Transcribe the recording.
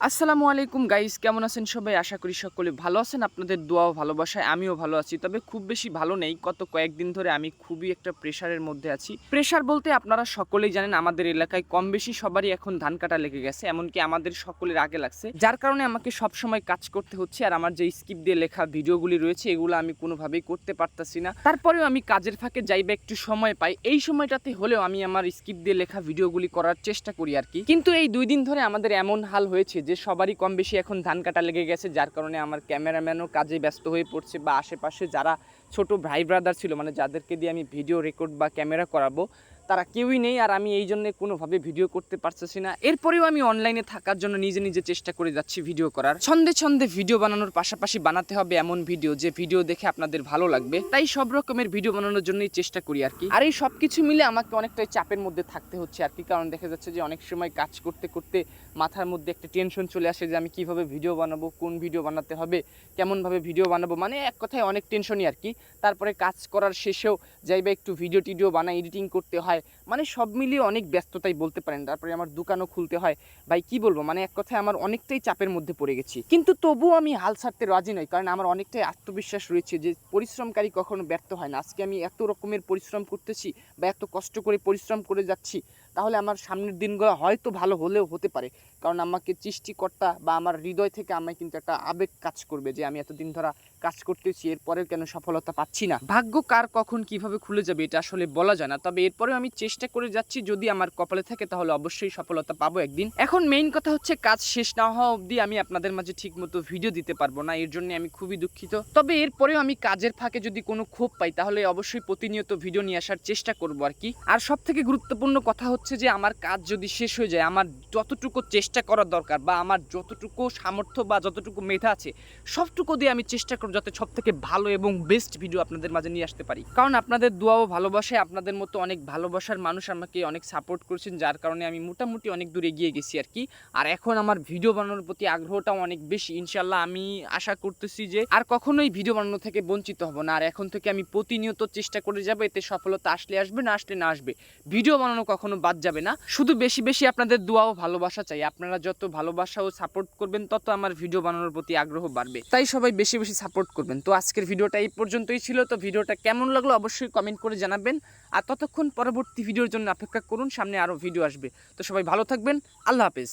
আসসালামু আলাইকুম গাইস, কেমন আছেন সবাই? আশা করি সকলে ভালো আছেন। আপনাদের দোয়া ও ভালোবাসায় আমিও ভালো আছি, তবে খুব বেশি ভালো নেই। গত কয়েকদিন ধরে আমি খুবই একটা প্রেশারের মধ্যে আছি। প্রেশার বলতে আপনারা সকলেই জানেন, আমাদের এলাকায় কম বেশি সবারই এখন ধান কাটা লেগে গেছে, এমনকি আমাদের সকলের আগে লাগছে, যার কারণে আমাকে সবসময় কাজ করতে হচ্ছে। আর আমার যে স্ক্রিপ্ট দিয়ে লেখা ভিডিওগুলি রয়েছে, এগুলো আমি কোনোভাবেই করতে পারতাছি না। তারপরেও আমি কাজের ফাঁকে যাইবা একটু সময় পাই, এই সময়টাতে হলেও আমি আমার স্ক্রিপ্ট দিয়ে লেখা ভিডিওগুলি করার চেষ্টা করি আর কি। কিন্তু এই 2 দিন ধরে আমাদের এমন হাল হয়েছে যে সবারই কম বেশি এখন ধান কাটা লেগে গেছে, যার কারণে আমার ক্যামেরাম্যানও কাজে ব্যস্ত হয়ে পড়ছে, বা আশেপাশে যারা ছোট ভাই ব্রাদার ছিল, মানে যাদেরকে দিয়ে আমি ভিডিও রেকর্ড বা ক্যামেরা করাবো, তারা কেউই নেই। আর আমি এই জন্য কোনোভাবে ভিডিও করতে পারতেছি না। এরপরেও আমি অনলাইনে থাকার জন্য নিজে নিজে চেষ্টা করে যাচ্ছি ভিডিও করার। ছন্দে ছন্দে ভিডিও বানানোর পাশাপাশি বানাতে হবে এমন ভিডিও যে ভিডিও দেখে আপনাদের ভালো লাগবে, তাই সব রকমের ভিডিও বানানোর জন্যই চেষ্টা করি আর কি। আর এই সব কিছু মিলে আমাকে অনেকটাই চাপের মধ্যে থাকতে হচ্ছে আর কি, কারণ দেখা যাচ্ছে যে অনেক সময় কাজ করতে করতে মাথার মধ্যে একটা টেনশন চলে আসে যে আমি কিভাবে ভিডিও বানাবো, কোন ভিডিও বানাতে হবে, কেমনভাবে ভিডিও বানাবো, মানে এক কথায় অনেক টেনশনই আর কি। তারপরে কাজ করার শেষেও যাইবা একটু ভিডিও টিডিও বানাই, এডিটিং করতে হয়, মানে সব মিলিয়ে অনেক ব্যস্ততাই বলতে পারেন। তারপরে আমার দোকানও খুলতে হয়। ভাই কি বলবো, মানে এক কথায় আমার অনেকটাই চাপের মধ্যে পড়ে গেছি, কিন্তু তবুও আমি হাল ছাড়তে রাজি নই, কারণ আমার অনেকটাই আত্মবিশ্বাস রয়েছে যে পরিশ্রমকারী কখনো ব্যর্থ হয় না। আজকে আমি এত রকমের পরিশ্রম করতেছি বা এত কষ্ট করে পরিশ্রম করে যাচ্ছি, তাহলে আমার সামনের দিনগুলো হয়তো ভালো হলেও হতে পারে, কারণ আমাকে সৃষ্টিকর্তা বা আমার হৃদয় থেকে আমায় কিন্তু একটা আবেগ কাজ করবে যে আমি এতদিন ধরা কাজ করতেছি, এরপরেও কেন সফলতা পাচ্ছি না। ভাগ্য কার কখন কিভাবে খুলে যাবে এটা আসলে বলা যায় না, তবে এরপরেও আমি চেষ্টা করে যাচ্ছি। যদি আমার কপালে থাকে তাহলে অবশ্যই সফলতা পাবো একদিন। এখন মেইন কথা হচ্ছে, কাজ শেষ না হওয়া অবধি আমি আপনাদের মাঝে ঠিক মতো ভিডিও দিতে পারবো না, এর জন্য আমি খুবই দুঃখিত। তবে এরপরেও আমি কাজের ফাঁকে যদি কোনো ক্ষোভ পাই তাহলে অবশ্যই প্রতিনিয়ত ভিডিও নিয়ে আসার চেষ্টা করবো আর কি। আর সব থেকে গুরুত্বপূর্ণ কথা হচ্ছে যে আমার কাজ যদি শেষ হয়ে যায়, আমার যতটুকু চেষ্টা করা দরকার বা আমার যতটুকু সামর্থ্য বা যতটুকু মেধা আছে, সবটুকু দিয়ে আমি চেষ্টা করব যাতে সব থেকে ভালো এবং বেস্ট ভিডিও আপনাদের মাঝে নিয়ে আসতে পারি। কারণ আপনাদের দোয়া ও ভালোবাসায়, আপনাদের মতো অনেক ভালোবাসার মানুষ আমাকে অনেক সাপোর্ট করেছেন, যার কারণে আমি মোটামুটি অনেক দূর এগিয়ে গেছি আর কি। আর এখন আমার ভিডিও বানানোর প্রতি আগ্রহটাও অনেক বেশি। ইনশাল্লাহ আমি আশা করতেছি যে আর কখনোই ভিডিও বানানো থেকে বঞ্চিত হব না। আর এখন থেকে আমি প্রতিনিয়ত চেষ্টা করে যাব, এতে সফলতা আসলে আসবে, না আসলে না আসবে, ভিডিও বানানো কখনো বাদ যাবে না। শুধু বেশি বেশি আপনাদের দোয়া ও ভালোবাসা চাই। আপনারা যত ভালোবাসা ও সাপোর্ট করবেন, তত আমার ভিডিও বানানোর প্রতি আগ্রহ বাড়বে, তাই সবাই বেশি বেশি সাপোর্ট করবেন। তো আজকের ভিডিওটা এই পর্যন্তই ছিল। তো ভিডিওটা কেমন লাগলো অবশ্যই কমেন্ট করে জানাবেন। আর ততক্ষণ পরবর্তী ভিডিওর জন্য অপেক্ষা করুন, সামনে আরও ভিডিও আসবে। তো সবাই ভালো থাকবেন, আল্লাহ হাফেজ।